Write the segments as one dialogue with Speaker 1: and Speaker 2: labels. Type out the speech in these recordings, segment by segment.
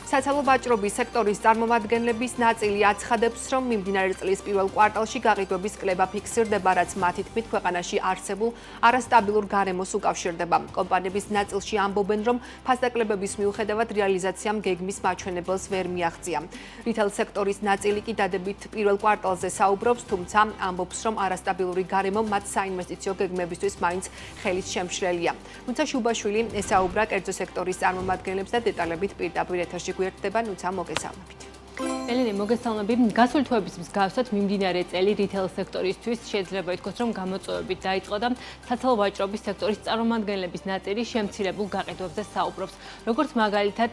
Speaker 1: საცალო ვაჭრობის სექტორის წარმომადგენლების ნაწილი აცხადებს, რომ მიმდინარე წლის პირველ კვარტალში გაყიდვების კლება ფიქსირდება, რაც მათი თქმით ქვეყანაში არსებულ არასტაბილურ გარემოს უკავშირდება. კომპანიების ნაწილში ამბობენ, რომ ფასდაკლებების მიუხედავად რეალიზაციამ გეგმის მაჩვენებელს ვერ მიაღწია. რიტეილ სექტორის ნაწილი კი დადებით პირველ კვარტალზე საუბრობს, თუმცა ამბობს, რომ არასტაბილური გარემო მათ საინვესტიციო გეგმებისთვის მაინც ხელის შემშლელია. თუმცა შუბაშვილი ესაუბრა კერძო სექტორის წარმომადგენლებს და დეტალებით პირდაპირ ეთერში გვერდება, ნუცა მოგესალმებით. ელენე, მოგესალმებით. გასული თვეების მსგავსად მიმდინარე წელი რიტეილ სექტორისთვის შეიძლება ითქვას, რომ გამოწვევებით დაიწყო და საცალო ვაჭრობის სექტორის წარმომადგენლების ნაწილი შემცირებულ გაყიდვებზე საუბრობს. როგორც მაგალითად,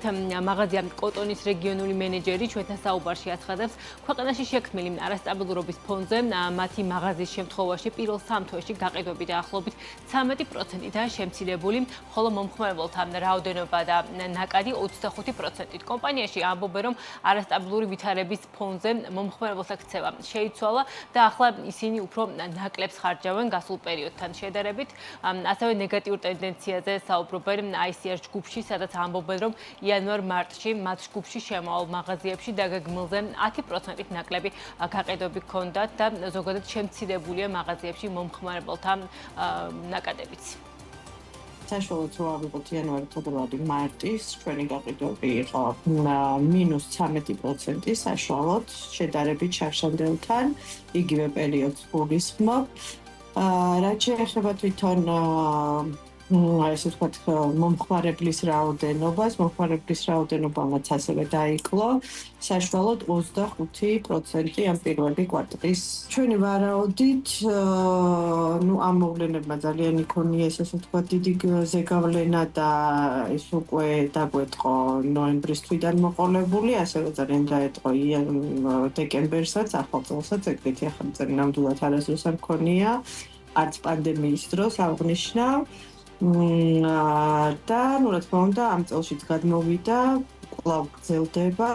Speaker 1: მაღაზია კოტონის რეგიონული მენეჯერი ჩვენთან საუბარში აცხადებს, ქვეყანაში შექმნილი არასტაბილურობის ფონზე მათი მაღაზიის შემთხვევაში პირველ 3 თვეში გაყიდვები დაახლოებით 13%-აა შემცირებული, ხოლო მომხმარებელთა რაოდენობა და ნაკადი 25%-ით. კომპანიაში ამბობენ, რომ არასტაბილური ვითარების ფონზე მომხმარებელთა ქცევა შეიცვალა და ახლა ისინი უფრო ნაკლებს ხარჯავენ გასულ პერიოდთან შედარებით. ასევე ნეგატიურ ტენდენციაზე საუბრობენ ICR ჯგუფში, სადაც ამბობენ, რომ იანვარ-მარტში მათ ჯგუფში შემავალ მაღაზიებში დაგეგმილზე 10%-ით ნაკლები გაყიდვები ჰქონდათ და ზოგადად შემცირებულია მაღაზიებში მომხმარებელთა ნაკადებიც.
Speaker 2: საშუალოდ რო ავიღოთ იანვარი, თებერვალი, მარტის ჩვენი გაყიდვები იყო -13% საშუალოდ შედარებით შარშანდელთან, იგივე პერიოდს გულისხმობ. რაც შეეხება თვითონ ესე ვთქვათ, მომხმარებლის რაოდენობას, მომხმარებლის რაოდენობამაც ასევე დაიკლო, საშუალოდ 25% ამ პირველი კვარტალის. ჩვენი ვარაუდით, ამ მოვლენებმა ძალიან იქონია, ესე ვთქვათ, დიდი ზეგავლენა და ის უკვე დაგვეტყო ნოემბრის თვიდან მოყოლებული, ასევე ძალიან დაეტყო დეკემბერსაც, ახალ წელსაც, ეგრეთი ახალწელი ნამდვილად არასდროს არ მქონია, არც პანდემიის დროს აღნიშნავ. და რა თქმა უნდა ამ წელშიც გადმოვიდა, კვლავ გრძელდება.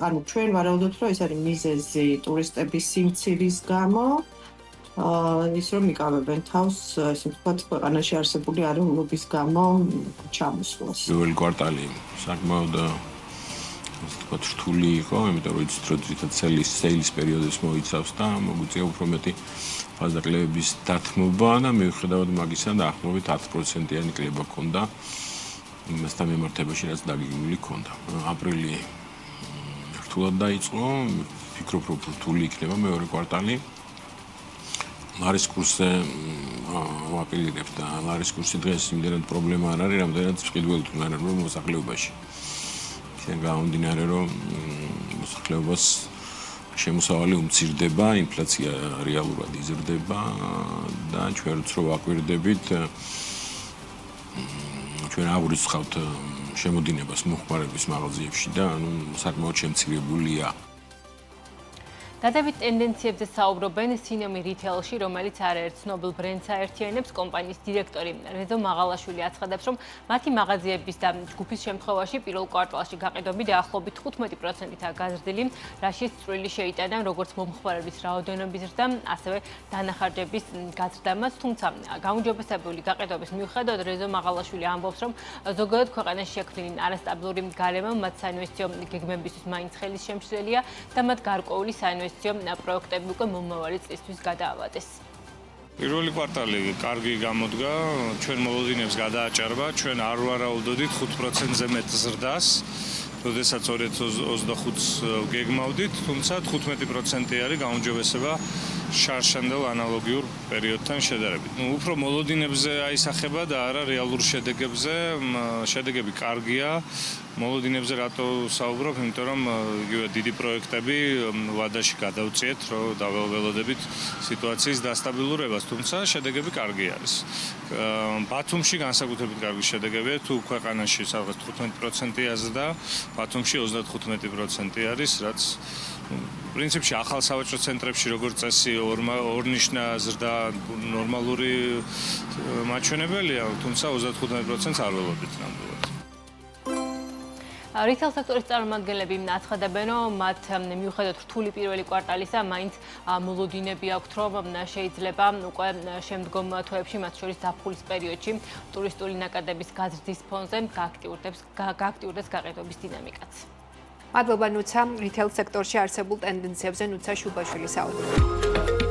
Speaker 2: ანუ ჩვენ ვარაუდობთ, რომ ეს არის მიზეზი ტურისტების სიმცირის გამო, ის რომ იკავებენ თავს, ესე ვთქვათ, ქვეყანაში არსებული არეულობის გამო ჩამოსვლას.
Speaker 3: პირველი კვარტალი საკმაოდ ვთქვათ, რთული იყო, იმიტომ რომ იცით, რომ ძირითადად სეილის პერიოდებს მოიცავს და მოგვიწია უფრო მეტი ფასდაკლებების დათმობა და მიუხედავად მაგისა დაახლოებით 10%-იანი კლება ჰქონდა მასთან მიმართებაში, რაც დაგეგმილი ჰქონდა. აპრილი რთულად დაიწყო, ვფიქრობ, რომ რთული იქნება მეორე კვარტალი. ლარის კურსზე ვაპილირებ და ლარის კურსი დღეს იმდენად პრობლემა არ არის, რამდენად ფყიდველით უნდა რომ მოსახლეობაში. ისე გამომდინარე, რომ მოსახლეობას შემოსავალი უმცირდება, ინფლაცია რეალურად იზრდება და ჩვენც რო ვაკვირდებით, ჩვენ აღვიძხავთ შემოდინებას მომხმარების მაღაზიებში და საკმაოდ შემცირებულია.
Speaker 1: დადებით ტენდენციებზე საუბრობენ სინემი რიტეილში, რომელიც არაერთ ცნობილ ბრენდს აერთიანებს. კომპანიის დირექტორი რეზო მაღალაშვილი აცხადებს, რომ მათი მაღაზიების და ჯგუფის შემთხვევაში პირველ კვარტალში გაყიდვები დაახლოებით 15%-აა გაზრდილი, რაშიც წვლილი შეიტანა როგორც მომხმარების რაოდენობის ზრდამ, ასევე დანახარჯების გაზრდამაც. თუმცა გაუმჯობესებული გაყიდვების მიუხედავად რეზო მაღალაშვილი ამბობს, რომ ზოგადად ქვეყანაში შექმნილი არასტაბილური გარემო მათ საინვესტიციო გეგმებისთვის მაინც ხელის შემშლელია და მათ გარკვეული საინვესტიციო პროექტები უკვე მომავალი წლისთვის გადაავადეს.
Speaker 4: პირველი კვარტალი კარგი გამოდგა, ჩვენ მოლოდინებს გადააჭარბა, ჩვენ არ ვარაუდობდით 5%-ზე მეტ ზრდას, როდესაც 2025-ს გეგმავდით, თუმცა 15% არის გაუმჯობესება შარშანდელ ანალოგიურ პერიოდთან შედარებით. უფრო მოლოდინებზე აისახება და არა რეალურ შედეგებზე, შედეგები კარგია. მოლოდინებზე რატო საუბრობ, იმიტომ რომ იგივე დიდი პროექტები ვადაში გადავწიეთ, რომ დაველოდებით სიტუაციის დასტაბილურებას, თუმცა შედეგები კარგი არის. ბათუმში განსაკუთრებით კარგი შედეგებია, თუ ქვეყანაში სადღაც 15%-ია ზრდა, ბათუმში 35% არის, რაც პრინციპში ახალ სავაჭრო ცენტრებში როგორც წესი ორნიშნა ზრდა ნორმალური მაჩვენებელია, თუმცა 35%-ს არ ველოდით ნამდვილად.
Speaker 5: რიტეილ სექტორის წარმომადგენლები აცხადებენ, რომ მათ მიუხედავად რთული პირველი კვარტალისა, მაინც მოლოდინები აქვთ, რომ შეიძლება უკვე შემდგომ თვეებში, მათ შორის ზაფხულის პერიოდში, ტურისტული ნაკადების გაზრდის ფონზე გააქტიურდეს გაყიდვების დინამიკაც.
Speaker 1: მადლობა ნუცა, რიტეილ სექტორში არსებულ ტენდენციებზე ნუცა შუბაშვილი საუბრობდა.